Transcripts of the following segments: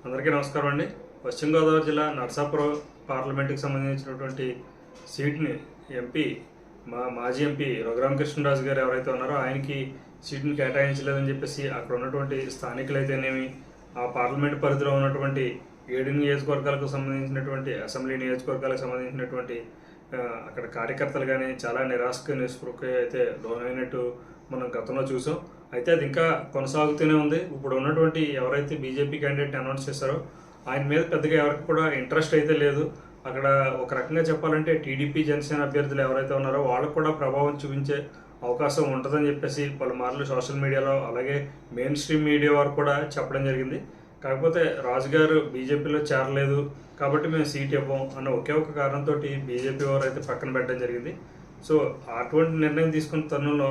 అందరికీ నమస్కారం అండి. పశ్చిమ గోదావరి జిల్లా నర్సాపురం పార్లమెంటుకి సంబంధించినటువంటి సీట్ని ఎంపీ మాజీ ఎంపీ రఘురామకృష్ణరాజు గారు ఎవరైతే ఉన్నారో ఆయనకి సీట్ని కేటాయించలేదని చెప్పేసి అక్కడ ఉన్నటువంటి స్థానికులైతేనేమి, ఆ పార్లమెంట్ పరిధిలో ఉన్నటువంటి 7 నియోజకవర్గాలకు సంబంధించినటువంటి అసెంబ్లీ నియోజకవర్గాలకు సంబంధించినటువంటి అక్కడ కార్యకర్తలు కానీ చాలా నిరాశకు నిస్పృహకి అయితే లోనైనట్టు మనం గతంలో చూసాం. అయితే అది ఇంకా కొనసాగుతూనే ఉంది. ఇప్పుడు ఉన్నటువంటి ఎవరైతే బీజేపీ క్యాండిడేట్ అనౌన్స్ చేశారో ఆయన మీద పెద్దగా ఎవరికి కూడా ఇంట్రెస్ట్ అయితే లేదు. అక్కడ ఒక రకంగా చెప్పాలంటే టీడీపీ జనసేన అభ్యర్థులు ఎవరైతే ఉన్నారో వాళ్ళకు కూడా ప్రభావం చూపించే అవకాశం ఉంటుందని చెప్పేసి పలుమార్లు సోషల్ మీడియాలో అలాగే మెయిన్ స్ట్రీమ్ మీడియా వారు కూడా చెప్పడం జరిగింది. కాకపోతే రాజుగారు బీజేపీలో చేరలేదు కాబట్టి మేము సీట్ ఇవ్వం అన్న ఒకే ఒక కారణంతో బీజేపీ వారు అయితే పక్కన పెట్టడం జరిగింది. సో అటువంటి నిర్ణయం తీసుకున్న తరుణంలో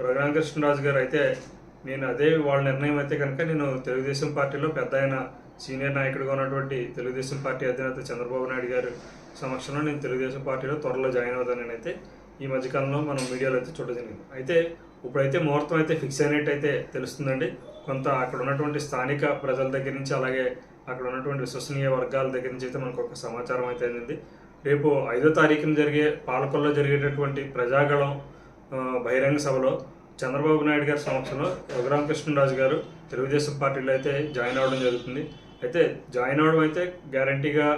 రఘురామకృష్ణరాజు గారు అయితే నేను అదే వాళ్ళ నిర్ణయం అయితే కనుక నేను తెలుగుదేశం పార్టీలో పెద్ద సీనియర్ నాయకుడిగా ఉన్నటువంటి తెలుగుదేశం పార్టీ అధినేత చంద్రబాబు నాయుడు గారు సమక్షంలో నేను తెలుగుదేశం పార్టీలో త్వరలో జాయిన్ అవుతానని అయితే ఈ మధ్యకాలంలో మనం మీడియాలో అయితే చూడడం జరిగింది. అయితే ఇప్పుడైతే ముహూర్తం అయితే ఫిక్స్ అయినట్టు అయితే తెలుస్తుందండి. కొంత అక్కడ ఉన్నటువంటి స్థానిక ప్రజల దగ్గర నుంచి అలాగే అక్కడ ఉన్నటువంటి విశ్వసనీయ వర్గాల దగ్గర నుంచి అయితే మనకు ఒక సమాచారం అయితే అందింది. రేపు 5వ తారీఖున జరిగే పాలకొల్లో జరిగేటటువంటి ప్రజాగళం బహిరంగ సభలో చంద్రబాబు నాయుడు గారి సమక్షంలో రఘురామకృష్ణరాజు గారు తెలుగుదేశం పార్టీలో అయితే జాయిన్ అవ్వడం జరుగుతుంది. అయితే జాయిన్ అవ్వడం అయితే గ్యారంటీగా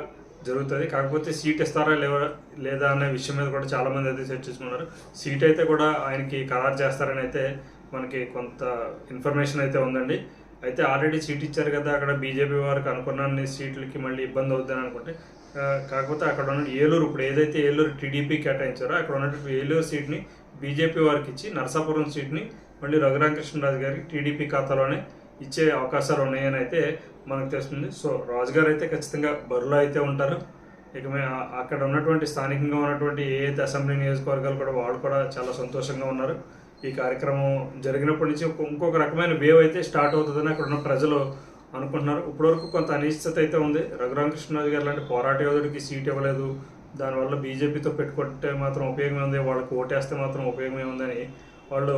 జరుగుతుంది. కాకపోతే సీట్ ఇస్తారా లేదా అనే విషయం మీద కూడా చాలామంది అయితే చర్చించుకున్నారు. సీట్ అయితే కూడా ఆయనకి ఖరారు చేస్తారని అయితే మనకి కొంత ఇన్ఫర్మేషన్ అయితే ఉందండి. అయితే ఆల్రెడీ సీట్ ఇచ్చారు కదా, అక్కడ బీజేపీ వారికి అనుకున్న సీట్లకి మళ్ళీ ఇబ్బంది అవుతుందని అనుకుంటే, కాకపోతే అక్కడ ఉన్న ఏలూరు, ఇప్పుడు ఏదైతే ఏలూరు టీడీపీ కేటాయించారో అక్కడ ఉన్నటువంటి ఏలూరు సీట్ని బీజేపీ వారికి ఇచ్చి నరసాపురం సీట్ని మళ్ళీ రఘురామకృష్ణరాజు గారికి టీడీపీ ఖాతాలోనే ఇచ్చే అవకాశాలు ఉన్నాయని అయితే మనకు తెలుస్తుంది. సో రాజుగారు అయితే ఖచ్చితంగా బరిలో అయితే ఉంటారు. ఇక అక్కడ ఉన్నటువంటి స్థానికంగా ఉన్నటువంటి ఏదైతే అసెంబ్లీ నియోజకవర్గాలు కూడా వాళ్ళు కూడా చాలా సంతోషంగా ఉన్నారు. ఈ కార్యక్రమం జరిగినప్పటి నుంచి ఇంకొక రకమైన వేవ్ అయితే స్టార్ట్ అవుతుందని అక్కడ ఉన్న ప్రజలు అనుకుంటున్నారు. ఇప్పటివరకు కొంత అనిశ్చిత అయితే ఉంది. రఘురామకృష్ణరాజు గారు లాంటి పోరాట యోధుడికి సీట్ ఇవ్వలేదు, దానివల్ల బీజేపీతో పెట్టుకుంటే మాత్రం ఉపయోగమే ఉంది, వాళ్ళకి ఓటేస్తే మాత్రం ఉపయోగమే ఉందని వాళ్ళు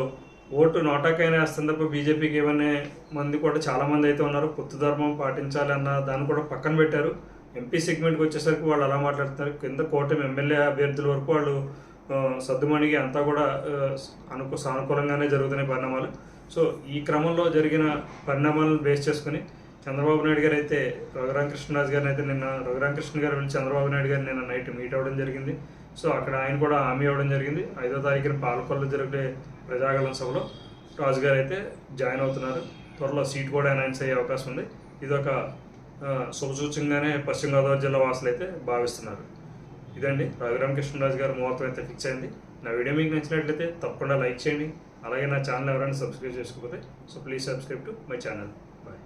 ఓటు నోటాకైనా వేస్తుంది తప్ప బీజేపీకి ఏమనే మంది కూడా చాలామంది అయితే ఉన్నారు. పొత్తు ధర్మం పాటించాలి అన్న దాన్ని కూడా పక్కన పెట్టారు. ఎంపీ సెగ్మెంట్కి వచ్చేసరికి వాళ్ళు అలా మాట్లాడుతున్నారు. కింద కూటమి ఎమ్మెల్యే అభ్యర్థుల వరకు వాళ్ళు సర్దుమణిగి అంతా కూడా సానుకూలంగానే జరుగుతున్నాయి పరిణామాలు. సో ఈ క్రమంలో జరిగిన పరిణామాలను బేస్ చేసుకుని చంద్రబాబు నాయుడు గారు అయితే రఘురామకృష్ణరాజు గారిని అయితే రఘురామకృష్ణ గారు వెళ్ళి చంద్రబాబు నాయుడు గారిని నిన్న నైట్ మీట్ అవ్వడం జరిగింది. సో అక్కడ ఆయన కూడా హామీ అవ్వడం జరిగింది. 5వ తారీఖున పాలకొల్లో జరిగే ప్రజాగళం సభలో రాజుగారు అయితే జాయిన్ అవుతున్నారు. త్వరలో సీట్ కూడా అనౌన్స్ అయ్యే అవకాశం ఉంది. ఇది ఒక శుభసూచకంగానే పశ్చిమ గోదావరి జిల్లా వాసులు అయితే భావిస్తున్నారు. ఇదండి రఘురామకృష్ణరాజు గారు ముహూర్తం అయితే ఫిక్స్ అయింది. నా వీడియో మీకు నచ్చినట్లయితే తప్పకుండా లైక్ చేయండి. అలాగే నా ఛానల్ ఎవరైనా సబ్స్క్రైబ్ చేసుకోకపోతే so please subscribe to my channel. Bye.